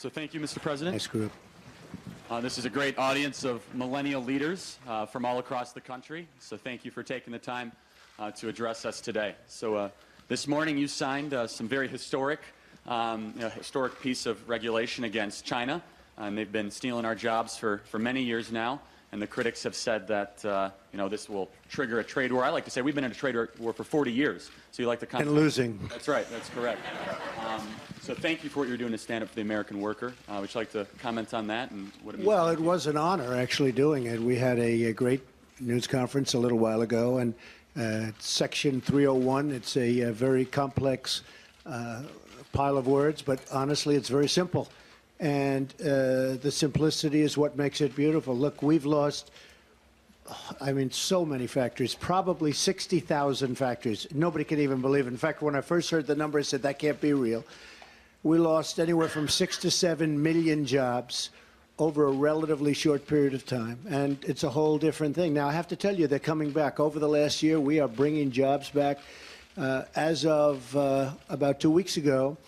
So thank you, Mr. President. Nice group. This is a great audience of millennial leaders from all across the country. So thank you for taking the time to address us today. So this morning you signed some very historic piece of regulation against China. And they've been stealing our jobs for many years now. And the critics have said that this will trigger a trade war. I like to say we've been in a trade war for 40 years. So you like to and losing. That's right. That's correct. So thank you for what you're doing to stand up for the American worker. Would you like to comment on that and what it means? Well, it was an honor actually doing it. We had a great news conference a little while ago, and Section 301. It's a very complex pile of words, but honestly, it's very simple. And the simplicity is what makes it beautiful. Look, we've lost, so many factories, probably 60,000 factories. Nobody can even believe it. In fact, when I first heard the number, I said, that can't be real. We lost anywhere from 6 to 7 million jobs over a relatively short period of time. And it's a whole different thing. Now, I have to tell you, they're coming back. Over the last year, we are bringing jobs back. As of about 2 weeks ago,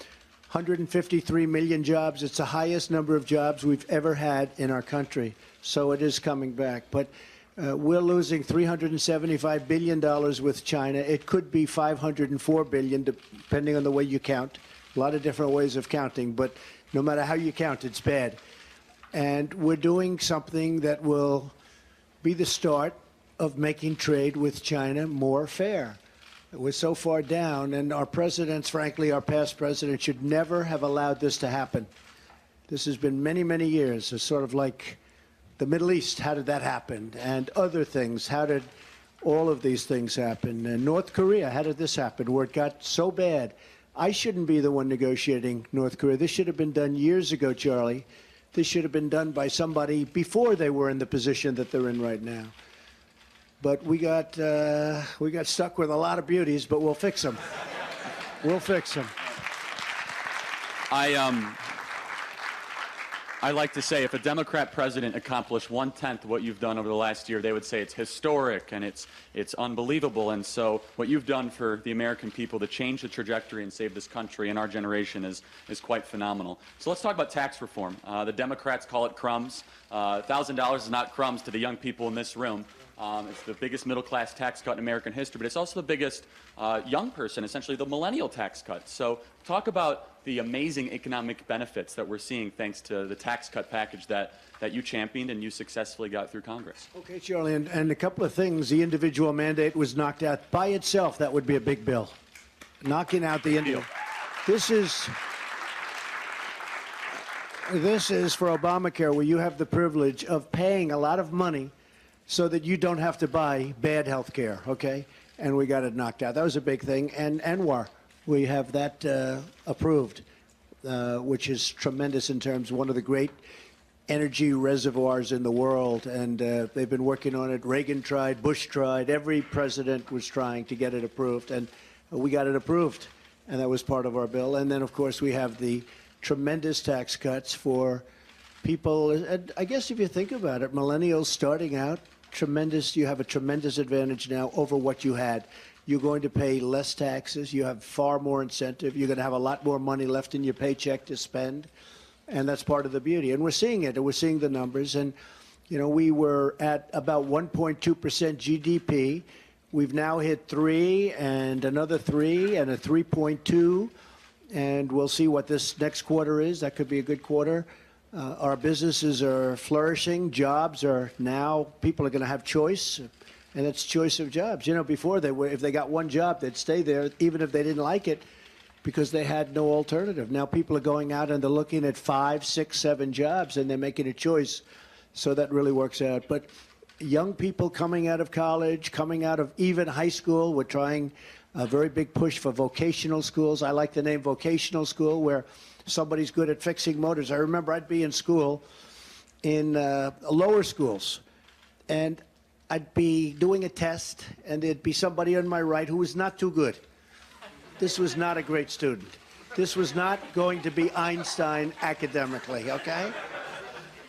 153 million jobs. It's the highest number of jobs we've ever had in our country. So it is coming back. But we're losing $375 billion with China. It could be $504 billion, depending on the way you count. A lot of different ways of counting, but no matter how you count, it's bad. And we're doing something that will be the start of making trade with China more fair. We're so far down, and our presidents, frankly, our past presidents, should never have allowed this to happen. This has been many, many years. It's sort of like the Middle East. How did that happen? And other things. How did all of these things happen? And North Korea, how did this happen, where it got so bad? I shouldn't be the one negotiating North Korea. This should have been done years ago, Charlie. This should have been done by somebody before they were in the position that they're in right now. But we got stuck with a lot of beauties, but we'll fix them. We'll fix them. I like to say if a Democrat president accomplished 1/10 of what you've done over the last year, they would say it's historic and it's unbelievable. And so what you've done for the American people to change the trajectory and save this country and our generation is quite phenomenal. So let's talk about tax reform. The Democrats call it crumbs. $1,000 is not crumbs to the young people in this room. It's the biggest middle-class tax cut in American history, but it's also the biggest young person, essentially the millennial tax cut. So talk about the amazing economic benefits that we're seeing thanks to the tax cut package that you championed and you successfully got through Congress. Okay, Charlie, and a couple of things. The individual mandate was knocked out. By itself, that would be a big bill. Knocking out the individual. This is for Obamacare, where you have the privilege of paying a lot of money so that you don't have to buy bad health care, okay? And we got it knocked out. That was a big thing. And ANWR, we have that approved, which is tremendous in terms of one of the great energy reservoirs in the world. And they've been working on it. Reagan tried, Bush tried. Every president was trying to get it approved. And we got it approved. And that was part of our bill. And then, of course, we have the tremendous tax cuts for people. And I guess if you think about it, millennials starting out, you have a tremendous advantage now over what you had. You're going to pay less taxes. You have far more incentive. You're going to have a lot more money left in your paycheck to spend. And that's part of the beauty. And we're seeing it. And we're seeing the numbers. And, we were at about 1.2% GDP. We've now hit 3 and another 3 and a 3.2. And we'll see what this next quarter is. That could be a good quarter. Our businesses are flourishing. Jobs are now, people are going to have choice, and it's choice of jobs. Before if they got one job, they'd stay there, even if they didn't like it, because they had no alternative. Now people are going out and they're looking at 5, 6, 7 jobs, and they're making a choice. So that really works out. But young people coming out of college, coming out of even high school, we're trying a very big push for vocational schools. I like the name vocational school, where somebody's good at fixing motors. I remember I'd be in school, in lower schools, and I'd be doing a test, and there'd be somebody on my right who was not too good. This was not a great student. This was not going to be Einstein academically, okay?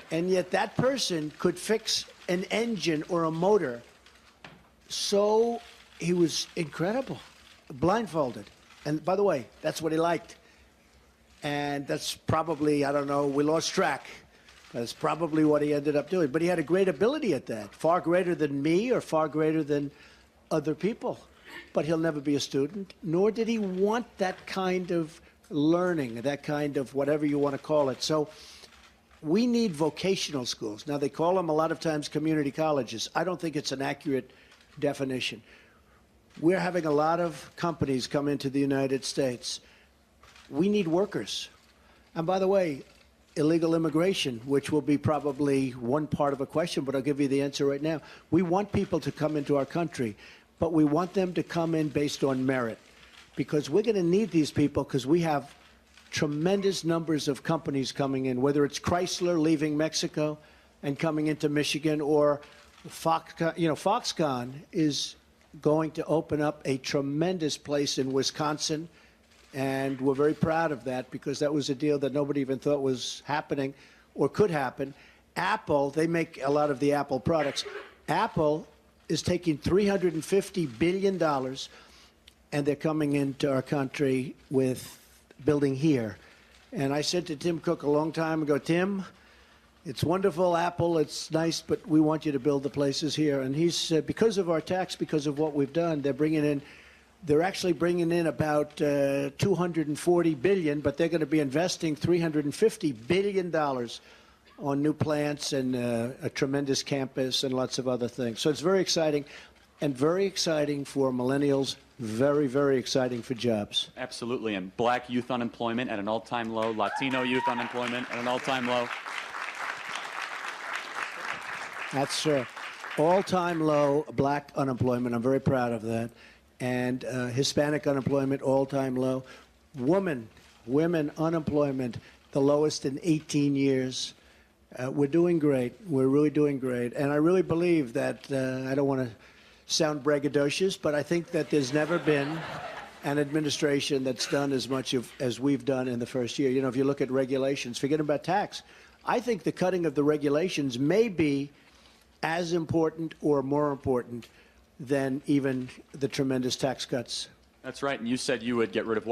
And yet that person could fix an engine or a motor. So he was incredible, blindfolded. And by the way, that's what he liked. And that's probably, I don't know, we lost track. That's probably what he ended up doing. But he had a great ability at that, far greater than me or far greater than other people. But he'll never be a student, nor did he want that kind of learning, that kind of whatever you want to call it. So we need vocational schools. Now, they call them a lot of times community colleges. I don't think it's an accurate definition. We're having a lot of companies come into the United States. We need workers. And by the way, illegal immigration, which will be probably one part of a question, but I'll give you the answer right now. We want people to come into our country, but we want them to come in based on merit, because we're going to need these people, because we have tremendous numbers of companies coming in, whether it's Chrysler leaving Mexico and coming into Michigan, or Foxconn. You know, Foxconn is going to open up a tremendous place in Wisconsin. And we're very proud of that, because that was a deal that nobody even thought was happening or could happen. Apple, they make a lot of the Apple products. Apple is taking $350 billion, and they're coming into our country with building here. And I said to Tim Cook a long time ago, Tim, it's wonderful, Apple, it's nice, but we want you to build the places here. And he said, because of our tax, because of what we've done, they're actually bringing in about $240 billion, but they're going to be investing $350 billion on new plants and a tremendous campus and lots of other things. So it's very exciting, and very exciting for millennials, very, very exciting for jobs. Absolutely. And black youth unemployment at an all-time low, Latino youth unemployment at an all-time low. That's all-time low black unemployment. I'm very proud of that. And Hispanic unemployment, all-time low. Women unemployment, the lowest in 18 years. We're doing great. We're really doing great. And I really believe that, I don't want to sound braggadocious, but I think that there's never been an administration that's done as much as we've done in the first year. You know, if you look at regulations, forget about tax. I think the cutting of the regulations may be as important or more important than even the tremendous tax cuts. That's right, and you said you would get rid of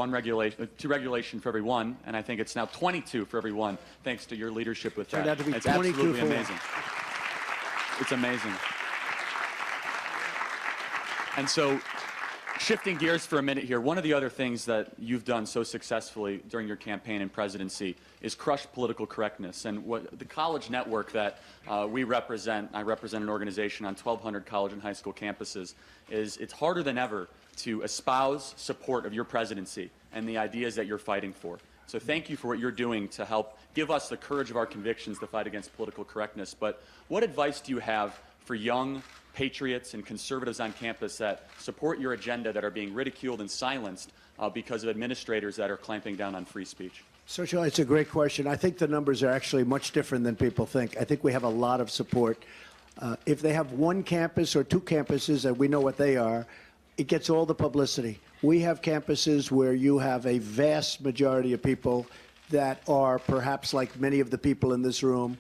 two regulations for every one, and I think it's now 22 for every one, thanks to your leadership with that. Turned out to be it's 22 absolutely for amazing. It's amazing. And so, shifting gears for a minute here, one of the other things that you've done so successfully during your campaign and presidency is crush political correctness. And what the college network that we represent, I represent an organization on 1,200 college and high school campuses, it's harder than ever to espouse support of your presidency and the ideas that you're fighting for. So thank you for what you're doing to help give us the courage of our convictions to fight against political correctness. But what advice do you have for young patriots and conservatives on campus that support your agenda that are being ridiculed and silenced because of administrators that are clamping down on free speech? So, Sean, it's a great question. I think the numbers are actually much different than people think. I think we have a lot of support. If they have one campus or two campuses, and we know what they are, it gets all the publicity. We have campuses where you have a vast majority of people that are perhaps like many of the people in this room.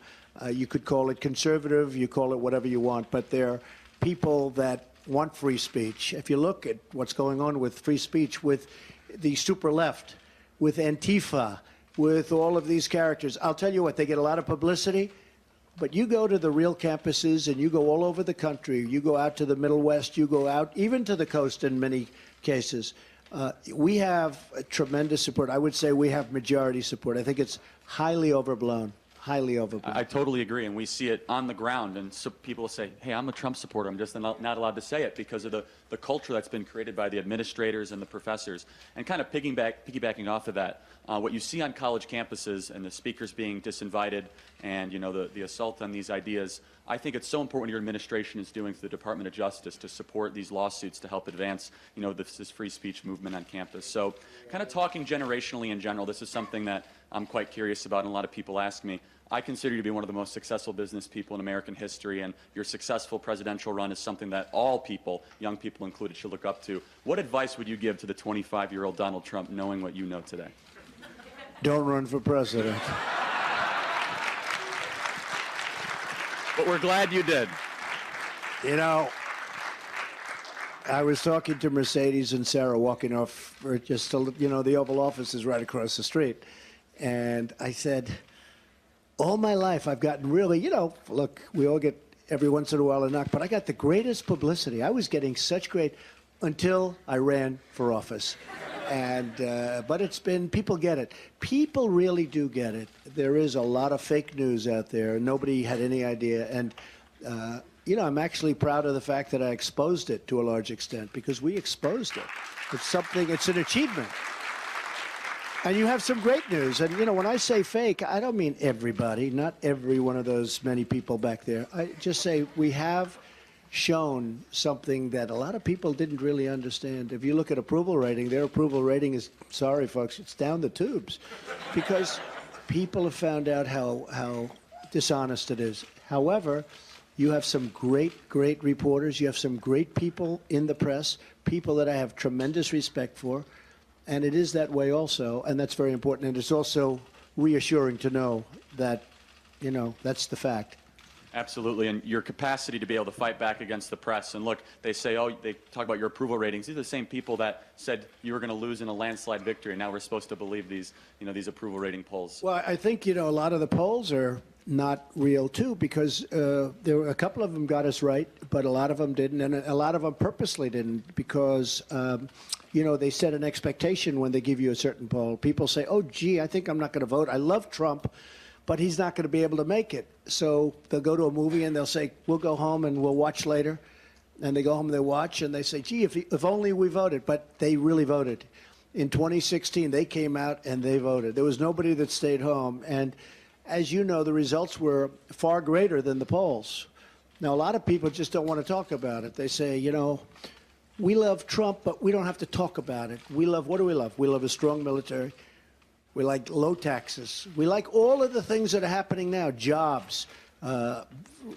You could call it conservative, you call it whatever you want, but they're people that want free speech. If you look at what's going on with free speech, with the super left, with Antifa, with all of these characters, I'll tell you what, they get a lot of publicity, but you go to the real campuses and you go all over the country, you go out to the Middle West, you go out even to the coast in many cases. We have tremendous support. I would say we have majority support. I think it's highly overblown. Highly overblown. I totally agree, and we see it on the ground. And so people say, hey, I'm a Trump supporter. I'm just not allowed to say it because of the culture that's been created by the administrators and the professors. And kind of piggybacking off of that, what you see on college campuses and the speakers being disinvited and, you know, the assault on these ideas, I think it's so important what your administration is doing for the Department of Justice to support these lawsuits to help advance, you know, this free speech movement on campus. So kind of talking generationally in general, this is something that I'm quite curious about, and a lot of people ask me. I consider you to be one of the most successful business people in American history, and your successful presidential run is something that all people, young people included, should look up to. What advice would you give to the 25-year-old Donald Trump, knowing what you know today? Don't run for president. But we're glad you did. You know, I was talking to Mercedes and Sarah walking off, or just, you know, the Oval Office is right across the street. And I said, all my life I've gotten really, look, we all get every once in a while a knock, but I got the greatest publicity. I was getting such great until I ran for office. And but it's been, people get it. People really do get it. There is a lot of fake news out there. Nobody had any idea. And, I'm actually proud of the fact that I exposed it to a large extent, because we exposed it. It's an achievement. And you have some great news. And, when I say fake, I don't mean everybody, not every one of those many people back there. I just say we have shown something that a lot of people didn't really understand. If you look at approval rating, their approval rating is, sorry, folks, it's down the tubes, because people have found out how dishonest it is. However, you have some great reporters. You have some great people in the press, people that I have tremendous respect for. And it is that way also, and that's very important. And it's also reassuring to know that, that's the fact. Absolutely, and your capacity to be able to fight back against the press. And look, they say, they talk about your approval ratings. These are the same people that said you were going to lose in a landslide victory, and now we're supposed to believe these, these approval rating polls. Well, I think, a lot of the polls are not real, too, because there were a couple of them got us right, but a lot of them didn't, and a lot of them purposely didn't, because, they set an expectation when they give you a certain poll. People say, oh, gee, I think I'm not going to vote. I love Trump, but he's not going to be able to make it. So they'll go to a movie and they'll say, we'll go home and we'll watch later. And they go home and they watch and they say, gee, if only we voted. But they really voted. In 2016, they came out and they voted. There was nobody that stayed home. And as you know, the results were far greater than the polls. Now, a lot of people just don't want to talk about it. They say, we love Trump, but we don't have to talk about it. What do we love? We love a strong military. We like low taxes. We like all of the things that are happening now, jobs,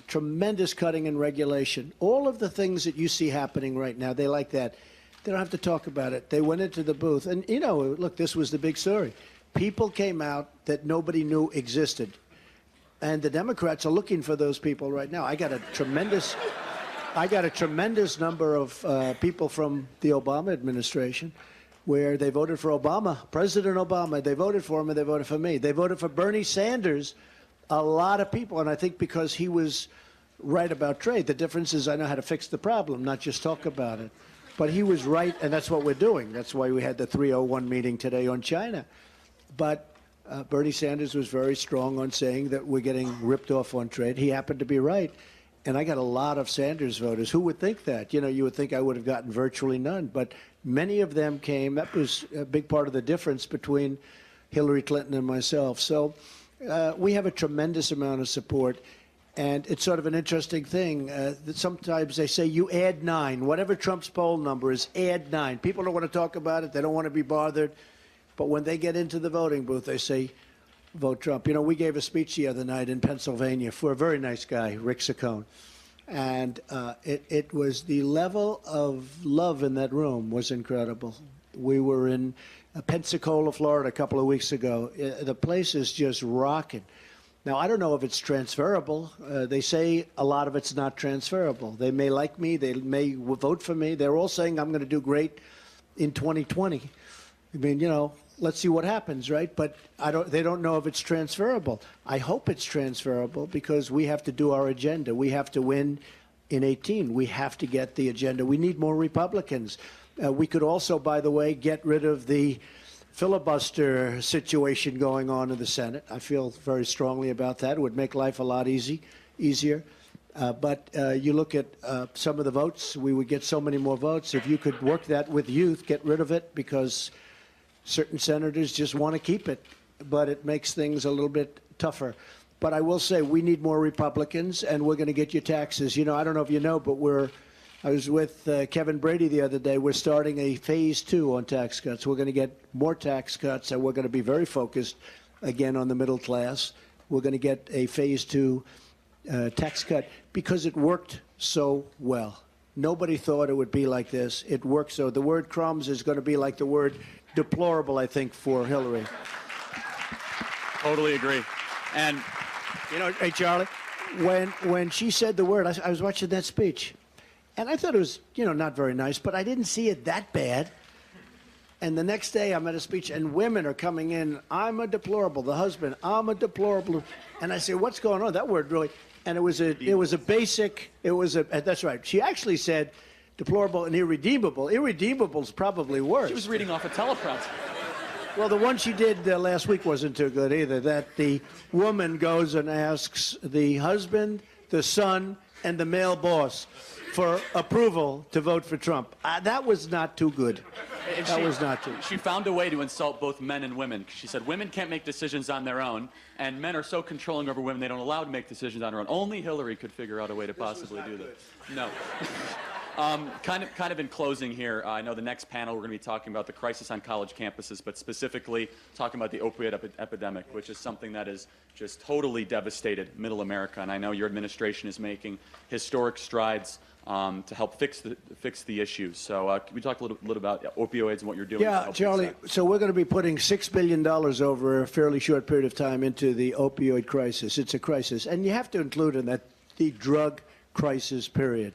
tremendous cutting in regulation, all of the things that you see happening right now. They like that. They don't have to talk about it. They went into the booth. And, look, this was the big story. People came out that nobody knew existed. And the Democrats are looking for those people right now. I got a tremendous number of people from the Obama administration where they voted for Obama, President Obama. They voted for him and they voted for me. They voted for Bernie Sanders, a lot of people. And I think because he was right about trade. The difference is I know how to fix the problem, not just talk about it. But he was right, and that's what we're doing. That's why we had the 301 meeting today on China. But Bernie Sanders was very strong on saying that we're getting ripped off on trade. He happened to be right. And I got a lot of Sanders voters. Who would think that? You would think I would have gotten virtually none. But many of them came. That was a big part of the difference between Hillary Clinton and myself. So we have a tremendous amount of support. And it's sort of an interesting thing that sometimes they say you add 9. Whatever Trump's poll number is, add 9. People don't want to talk about it. They don't want to be bothered. But when they get into the voting booth, they say, vote Trump. We gave a speech the other night in Pennsylvania for a very nice guy, Rick Saccone. And it was the level of love in that room was incredible. We were in Pensacola, Florida, a couple of weeks ago. The place is just rocking. Now, I don't know if it's transferable. They say a lot of it's not transferable. They may like me. They may vote for me. They're all saying I'm going to do great in 2020. I mean, let's see what happens, right? But they don't know if it's transferable. I hope it's transferable because we have to do our agenda. We have to win in 18. We have to get the agenda. We need more Republicans. We could also, by the way, get rid of the filibuster situation going on in the Senate. I feel very strongly about that. It would make life a lot easier. But you look at some of the votes, we would get so many more votes. If you could work that with youth, get rid of it because certain senators just want to keep it, but it makes things a little bit tougher. But I will say we need more Republicans, and we're going to get you taxes. I don't know if you know, but I was with Kevin Brady the other day. We're starting a phase 2 on tax cuts. We're going to get more tax cuts, and we're going to be very focused, again, on the middle class. We're going to get a phase 2 tax cut because it worked so well. Nobody thought it would be like this. It worked so. The word crumbs is going to be like the word deplorable, I think, for Hillary. Totally agree. And, hey, Charlie, when she said the word, I was watching that speech, and I thought it was, not very nice, but I didn't see it that bad. And the next day I'm at a speech and women are coming in, I'm a deplorable, the husband, I'm a deplorable. And I say, what's going on? That word really, and it was a basic, that's right. She actually said deplorable and irredeemable. Irredeemable's probably worse. She was reading off a teleprompter. Well, the one she did last week wasn't too good either, that the woman goes and asks the husband, the son, and the male boss for approval to vote for Trump. That was not too good. That was not too good. She found a way to insult both men and women. She said women can't make decisions on their own, and men are so controlling over women they don't allow to make decisions on their own. Only Hillary could figure out a way to possibly do that. No. Kind of in closing here, I know the next panel we're going to be talking about the crisis on college campuses, but specifically talking about the opioid epidemic, which is something that has just totally devastated middle America. And I know your administration is making historic strides to help fix the issues. So can we talk a little about opioids and what you're doing? Yeah, Charlie, so we're going to be putting $6 billion over a fairly short period of time into the opioid crisis. It's a crisis. And you have to include in that the drug crisis period.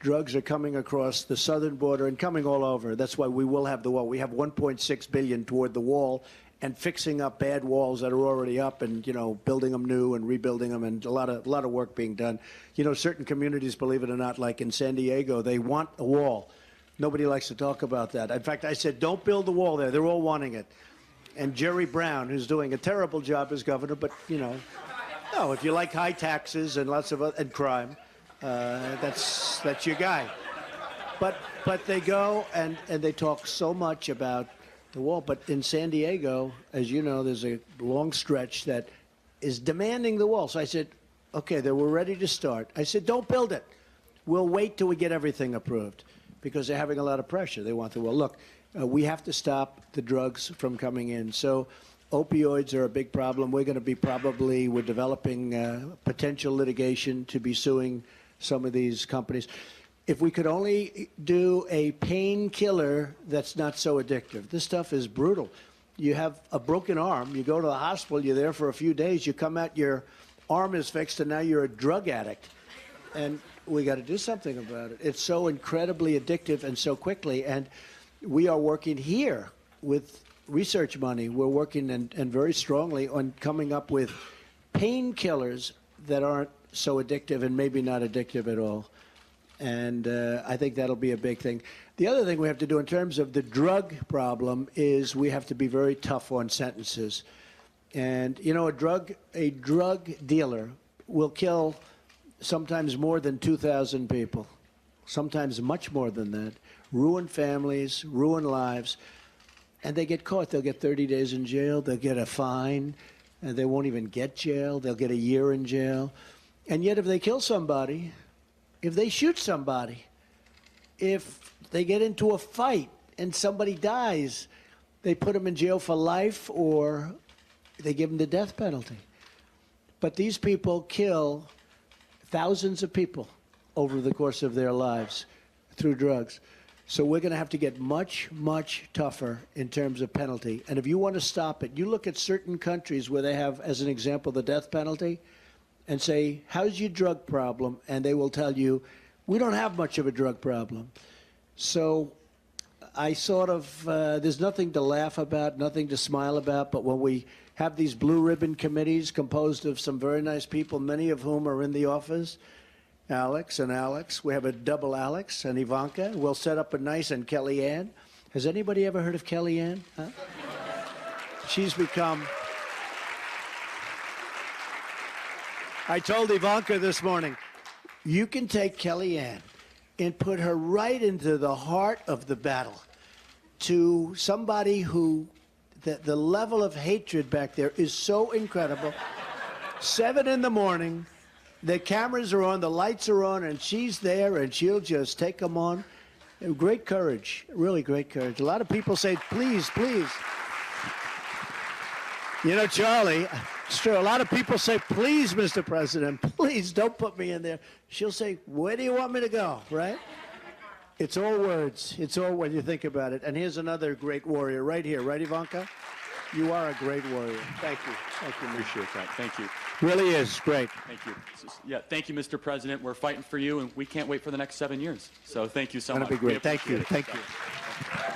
Drugs are coming across the southern border and coming all over. That's why we will have the wall. We have $1.6 billion toward the wall and fixing up bad walls that are already up and, you know, building them new and rebuilding them, and a lot of work being done. You know, certain communities, believe it or not, like in San Diego, they want a wall. Nobody likes to talk about that. In fact, I said, don't build the wall there. They're all wanting it. And Jerry Brown, who's doing a terrible job as governor, but, you know, no, if you like high taxes and lots of and crime, that's your guy. But they go and they talk so much about the wall. But in San Diego, as you know, there's a long stretch that is demanding the wall. So I said, okay, they were ready to start. I said, don't build it. We'll wait till we get everything approved, because they're having a lot of pressure. They want the wall. Look, we have to stop the drugs from coming in. So opioids are a big problem. We're going to be we're developing potential litigation to be suing some of these companies. If we could only do a painkiller that's not so addictive. This stuff is brutal. You have a broken arm, you go to the hospital, you're there for a few days, you come out, your arm is fixed, and now you're a drug addict. And we got to do something about it. It's so incredibly addictive and so quickly. And we are working here with research money. We're working and very strongly on coming up with painkillers that aren't so addictive and maybe not addictive at all. And I think that'll be a big thing. The other thing we have to do in terms of the drug problem is we have to be very tough on sentences. And, you know, a drug dealer will kill sometimes more than 2,000 people, sometimes much more than that, ruin families, ruin lives, and they get caught. They'll get 30 days in jail. They'll get a fine, and they won't even get jail. They'll get a year in jail. And yet if they kill somebody, if they shoot somebody, if they get into a fight and somebody dies, they put them in jail for life or they give them the death penalty. But these people kill thousands of people over the course of their lives through drugs. So we're going to have to get much, much tougher in terms of penalty. And if you want to stop it, you look at certain countries where they have, as an example, the death penalty, and say, how's your drug problem? And they will tell you, we don't have much of a drug problem. So I sort of, there's nothing to laugh about, nothing to smile about, but when we have these blue ribbon committees composed of some very nice people, many of whom are in the office, Alex and Alex, we have a double Alex and Ivanka, we'll set up a nice, and Kellyanne. Has anybody ever heard of Kellyanne? Huh? She's become... I told Ivanka this morning, you can take Kellyanne and put her right into the heart of the battle to somebody who, the level of hatred back there is so incredible. 7 in the morning, the cameras are on, the lights are on, and she's there, and she'll just take them on. Great courage, really great courage. A lot of people say, please, please. You know, Charlie, it's true. A lot of people say, please, Mr. President, please don't put me in there. She'll say, where do you want me to go, right? It's all words. It's all when you think about it. And here's another great warrior right here. Right, Ivanka? You are a great warrior. Thank you. Thank you. Appreciate that. Thank you. Really is. Great. Thank you. Yeah, thank you, Mr. President. We're fighting for you, and we can't wait for the next 7 years. So thank you so much. That'll be great. Thank you. Thank you.